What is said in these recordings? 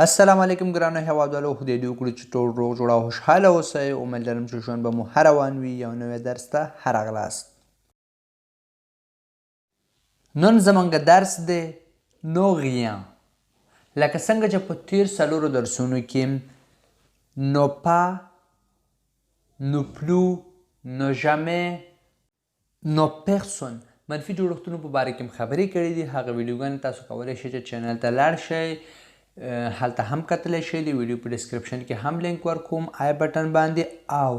السلام علیکم ګرانو هیوادوالو خدای دې وکړي چې ټول روغ جوړ او خوشحاله اوسئ امید لرم چې ژوند به مو هر روان وي یو نوی درس ته هرغلاست نن زموږ درس دی نو غیان لکه څنګه چې په تیر څلورو درسونو کې نو پا نو پلو نو ژامې نو پرسون منفي جوړښتونو په باره کې هم خبرې کړې دي هغه ویډیوګانې تاسو کولی شئ چې چینل ته لاړ شئ هلته هم کتلی شئ د ویډیو په ډسکرپشن کې هم لینک ورکوم آی بټن باندې او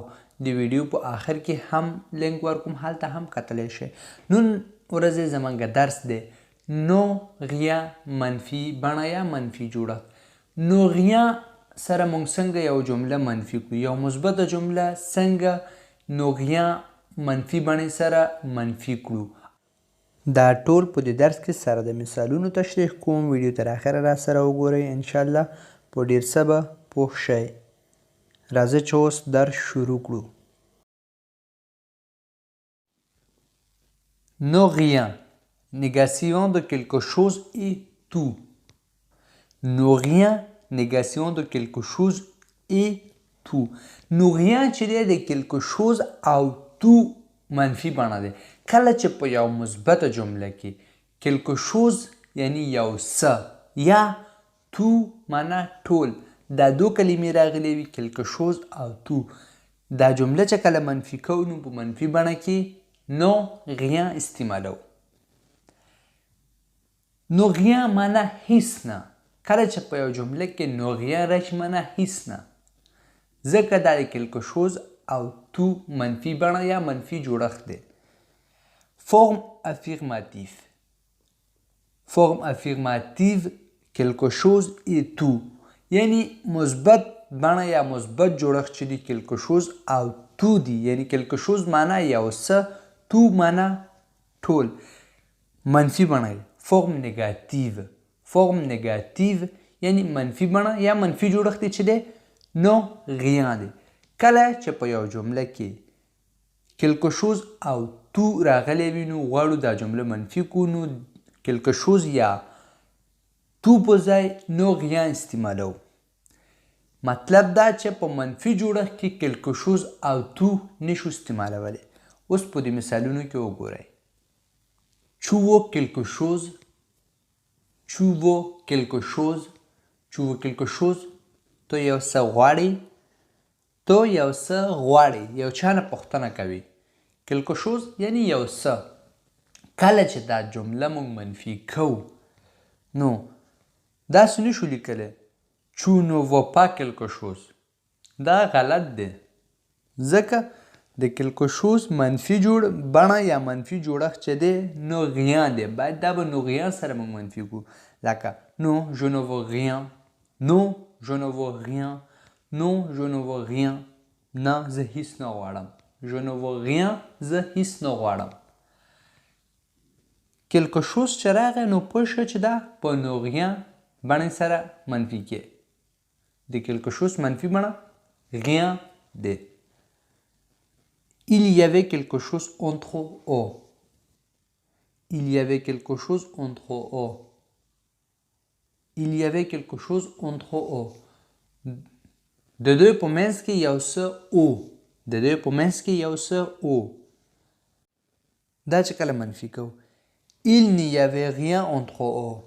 د ویډیو په آخر کې هم لینک ورکوم هلته هم کتلی شئ نن ورځې زموږ درس دی نو غیا منفي بڼه یا منفي جوړښت نو غیا سره موږ څنګه یو جمله منفي کړو یو مثبته جمله څنګه نو غیا منفي بڼې سره منفي کړو دا ټول په دې درس کې سره د مثالونو تشریح کوم ویډیو تر اخره را سره وګورئ انشاءالله په ډیر څه به پوه شئ راځئ چې اوس درس شروع کړو No rien. Négation de quelque chose et tout. No rien. Négation de quelque chose et tout. No rien چې دی د quelque chose او tout منفي بڼه دی کله چې په یو مثبته جمله کې quelque chose یعنی یو څه یا tout معنا ټول دا دو کلمې راغلي وي quelque chose او tout دا جمله چې کله منفي کوو نو په منفي بڼه کې نو rien استعمالو نو rien معنا هیڅ نه کله چې په یو جمله کې نو rien راشي معنا هیڅ نه ځکه دا د quelque chose او tout منفي بڼه یا منفي جوړښت دی forme affirmative forme affirmative quelque chose et tout یعنی مثبت بڼه یا مثبت جوړښت چې دی quelque chose او tout دی یعنی quelque chose معنا یو څه tout معنا ټول منفي بڼه forme négative forme négative یعنی منفي بڼه یا منفي جوړښت دی چې دی نو rien دی کله چې په یو جمله کې quelque chose او tout راغلی وي نو غواړو دا جمله منفي کړو نو quelque chose یا tout په ځای نو rien استعمالو مطلب دا چې په منفي جوړښت کې quelque chose او tout نشو استعمالولی اوس په دې مثالونو کې وګورئ tu veux quelque chose tu veux quelque chose tu veux quelque chose ته یو څه غواړې تو یو څه غواړې یو چا نه پوښتنه کوي quelque chose یعنی یو څه کله چې دا جمله موږ منفي کوو نو داسې نشو لیکلی tu ne veux pas quelque chose دا غلط دی ځکه د quelque chose منفي بڼه یا منفي جوړښت چې دی نو rien دی باید دا به نو rien سره موږ منفي کړو لکه نو je ne veux rien نو je ne veux rien Non, je ne veux rien. نه زه هیڅ نه غواړم. Je ne veux rien. زه هیڅ نه غواړم. quelque chose چې راغی نو پوه شه چې دا په نو rien بڼې سره منفي کې. د quelque chose منفي بڼه rien دی. Il y avait quelque chose entre eux. Il y avait quelque chose entre eux. Il y avait quelque chose entre eux. د دوی په منځ کې یو څه او د دوی په منځ کې یو څه او دا چې کله منفي کوو il n'y avait rien entre eux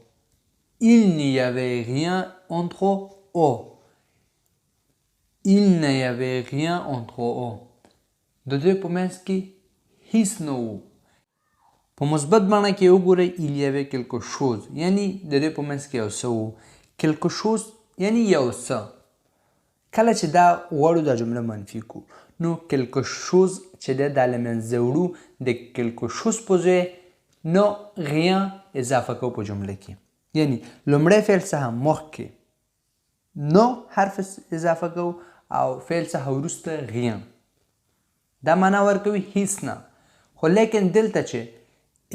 il n'y avait rien entre eux il n'y avait rien entre eux د دوی په منځ کې هیڅ نه و په مثبت بڼه کې وګورئ il y avait quelque chose یعنی د دوی په منځ کې یو څه و quelque chose یعنی یو څه کله چې دا غواړو دا جمله منفي کو نو quelque chose چې دی دا له منځه وړو د quelque chose په ځای نو rien اضافه کوو په جمله کې یعنی لومړی فعل څخه مخکې نو حرف اضافه کوو او فعل څخه وروسته rien دا معنا ورکوي هیڅ نه خو لیکن دلته چې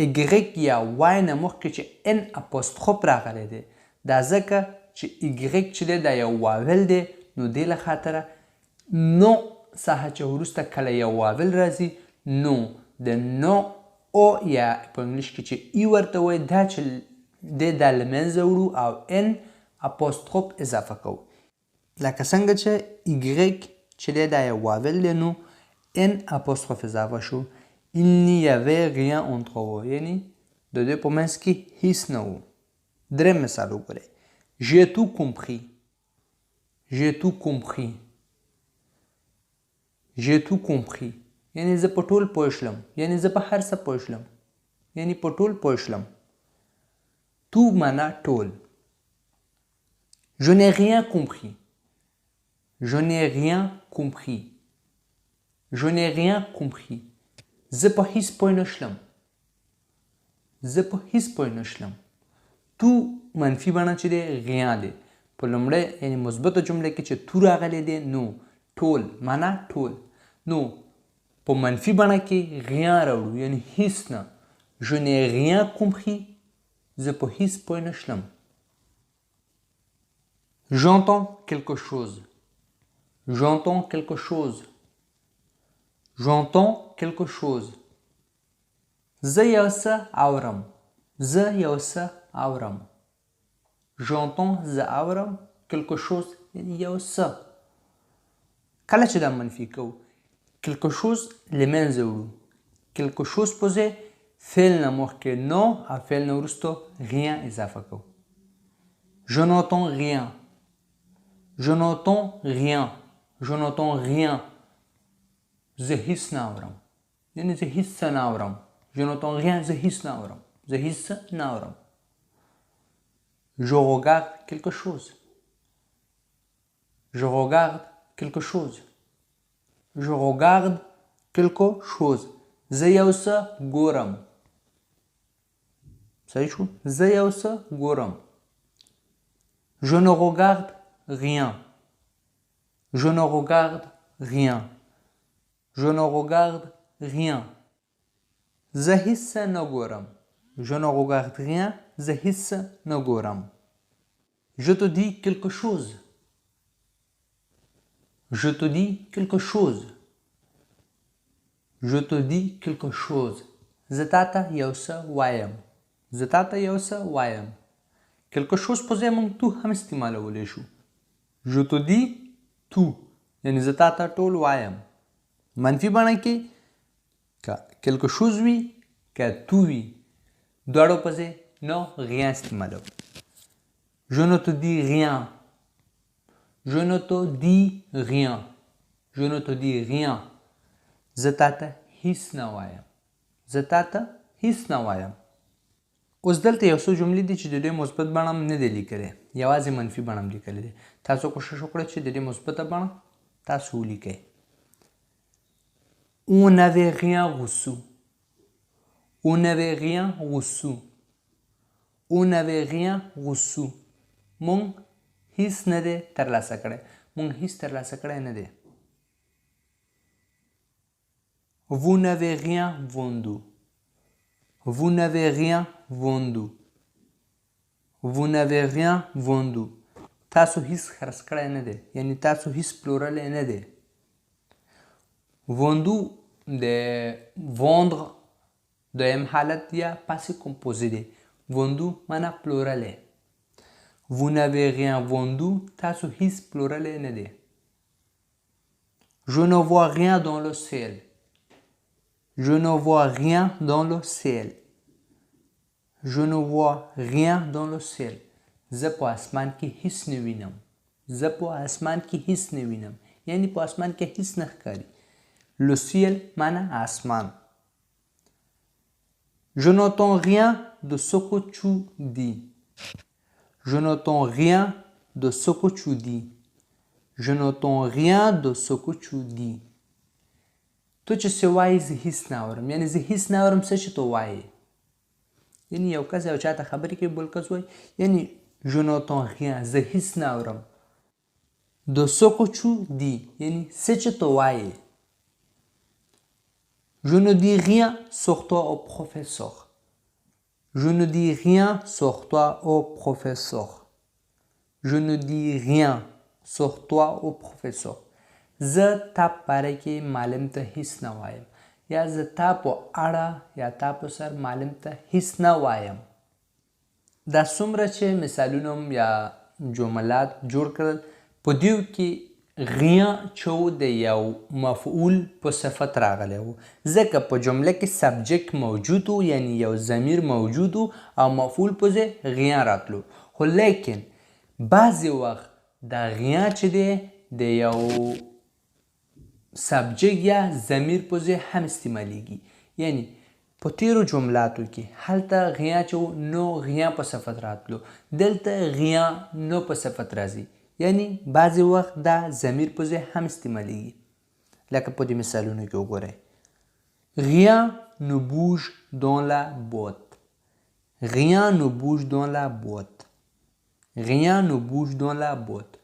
y یا y نه مخکې چې n اپوستروف راغلی دی دا ځکه چې y چې دی دا یو واول دی نو دې له خاطره نو څخه چې وروسته کله یو واول راځي نو د نو او یا په انګلیش کې چې ای ورته وایي دا چې دی دا له منځه وړو او ان اپوستروف اضافه کوو. لکه څنګه چې ایګریک چې دی دا یو واول دی نو ان اپوستروف اضافه شو. il n'y avait rien entre eux یعنی د دوی په منځ کې هیڅ نه و. دریم مثال وګورئ. j'ai tout compris. j'ai tout compris. j'ai tout compris یعنی زه په ټول پوه شلم یعنی زه په هر څه پوه شلم یعنی په ټول پوه شلم. tout معنا ټول. je n'ai rien compris. je n'ai rien compris. je n'ai rien compris زه په هیڅ پوه نه شلم. زه په هیڅ پوه نه شلم. تو منفي بڼه چې دی غیا دی. په لومړی یعنی مثبته جمله کې چې تو راغلی دی نو ټول معنا ټول. نو په منفي بڼه کې غیا راوړو یعنی هیڅ نه. je n'ai rien compris زه په هیڅ پوه نه شلم. j'entends quelque chose. j'entends quelque chose. j'entends quelque chose زه یو څه اورم. زه یو څه اورم. j'entends زه اورم quelque chose یعنی یو څه. کله چې دا منفي کوو quelque chose له منځه وړو. quelque chose پوزې فعل نه مخکې نو او فعل نه وروستو rien اضافه کوو. je n'entends rien. je n'entends rien. je n'entends rien زه هیڅ نه اورم یعنی زه هیڅ څه نه اورم. je n'entends rien زه هیڅ نه اورم. زه هیڅ څه نه اورم. je regarde quelque chose. je regarde quelque chose. je regarde quelque chose زه یو څه ګورم. صحیح شو. زه یو څه ګورم. je ne regarde rien. je ne regarde rien. je ne regarde rien زه هیڅ څه نه ګورم. je ne regarde rien زه هیڅ څه نه ګورم. je te dis quelque chose. je te dis quelque chose. je te dis quelque chose زه تاته یو څه وایم. زه تاته یو څه وایم. quelque chose په ځای موږ تو هم استعمالولی شو. je te dis tout یعنی زه تاته ټول وایم. منفي بڼه کې که quelque chose وي که تو وي دواړو په ځای نو rien استعمالو. je ne te dis rien. je ne te dis rien. je ne te dis rien زه تاته هیڅ نه وایم. زه تاته هیڅ نه وایم. اوس دلته یو څو جملې دي چې د دوی مثبت بڼه هم نه دی لیکلی یوازې منفي بڼه هم لیکلی دی. تاسو کوشش وکړئ چې د دې مثبته بڼه تاسو ولیکئ. on n'avait rien reçu. on n'avait rien reçu. on n'avait rien reçu مونږ هیڅ نه دی ترلاسه کړی. مونږ هیڅ ترلاسه کړی نه دی. vous n'avez rien vendu. vous n'avez rien vendu. vous n'avez rien vendu تاسو هیڅ خرڅ کړی نه دی یعنی تاسو هیڅ پلورلی نه دی. vendu د vendre دویم حالت یا پاسی کمپوزی دی. vendu معنا پلورلی. vous n'avez rien vendu تاسو هیڅ پلورلی نه دی. je ne vois rien dans le ciel. je ne vois rien dans le ciel. je ne vois rien dans le ciel زه په اسمان کې هیڅ نه وینم. زه په اسمان کې هیڅ نه وینم یعنی په اسمان کې هیڅ نه ښکاري. le ciel معنا اسمان. je n'entends rien de ce que tu dis. je n'entends rien de ce que tu dis. je n'entends rien de ce que tu dis تو چې څه وایي زه هیڅ نه اورم یعنی زه هیڅ نه اورم څه چې تو وایي. یعنی یو کس یو چاته خبرې کوي بل کس وایي یعنی je n'entends rien زه هیڅ نه اورم. de ce que tu dis یعنی څه چې تو وایي. je ne dis rien sur toi au professeur. je ne dis rien sur toi au professeur. je ne dis rien sur toi au professeur زه تا په باره کې معلم ته هیڅ نه وایم یا زه تا په اړه یا تا په سر معلم ته هیڅ نه وایم. دا څومره چې مثالونه یا جملات جوړ کړل. په دیو کې غیان چې و د یو مفعول په صفت راغلی و، ځکه په جمله کې سبجیکټ موجود و، یعنی یو ضمیر موجود و او مفعول په ځای غیان راتلو. خو لیکن بعضې وخت دا غیان چې دی د یو سبجیکټ یا ضمیر په ځای هم استعمالیږي. یعنی په تیرو جملاتو کې هلته غیان چې و نو غیان په صفت راتلو، دلته غیان نو په صفت راځي. یعنی بعضې وخت دا ضمیر په ځای هم استعمالیږي. لکه په دې مثالونو کې وګورئ. Rien ne bouge dans la boîte. Rien ne bouge dans la boîte. Rien ne bouge dans la boîte.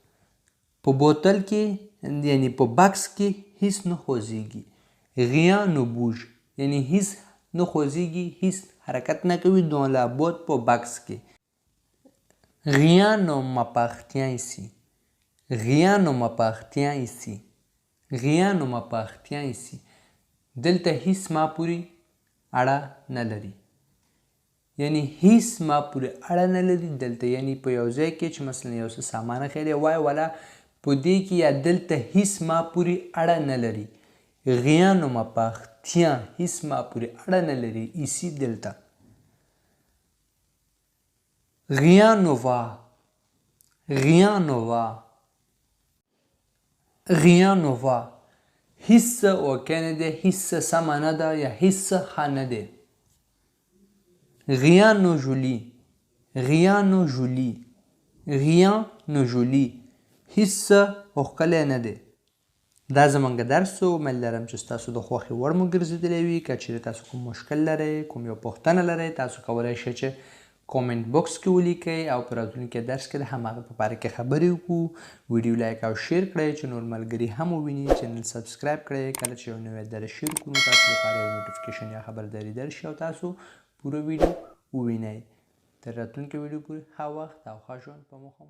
په بوتل کې یعنی په بکس کې هیڅ نه خوځېږي. Rien ne bouge یعنی هیڅ نه خوځېږي، هیڅ حرکت نه کوي. dans la boîte په بکس کې. Rien ne m'appartient ici. Rien ne m'appartient ici. Rien ne m'appartient ici. دلته هیڅ ما پورې اړه نه لري. یعنی هیڅ ما پورې اړه نه لري دلته، یعنی په یو ځای کې چې مثلا یو څه سامان اخیری وای والا په دې کې یا دلته هیڅ ما پورې اړه نه لري. Rien ne m'appartient هیڅ ما پورې اړه نه لري ici دلته. Rien ne va. Rien ne va. Rien ne va. هیڅ څه اوکې نه دی، هیڅ څه سمه نه ده یا هیڅ څه ښه نه دی. Rien ne joli. Rien ne joli. Rien ne joli. هیڅ څه ښکلی نه دی. دا زموږ درس و. امید لرم چې ستاسو د خوښې وړ مو ګرځېدلی وي. که چیرې تاسو کوم مشکل لرئ، کوم یو پوښتنه لرئ، تاسو کولی شئ چې کومنټ بکس کې ولیکئ او په راتلونکي درس کې د هماغه په باره کې خبرې وکړو. ویډیو لایک او شیر کړئ چې نور ملګري هم وویني. چینل سبسکرایب کړئ. کله چې یو نوی درس شیر کړو نو تاسو لپاره یو نوټیفیکیشن یا خبرداری درشي او تاسو پوره ویډیو ووینئ. تر راتلونکي ویډیو پورې ښه وخت او ښه ژوند په مو هم.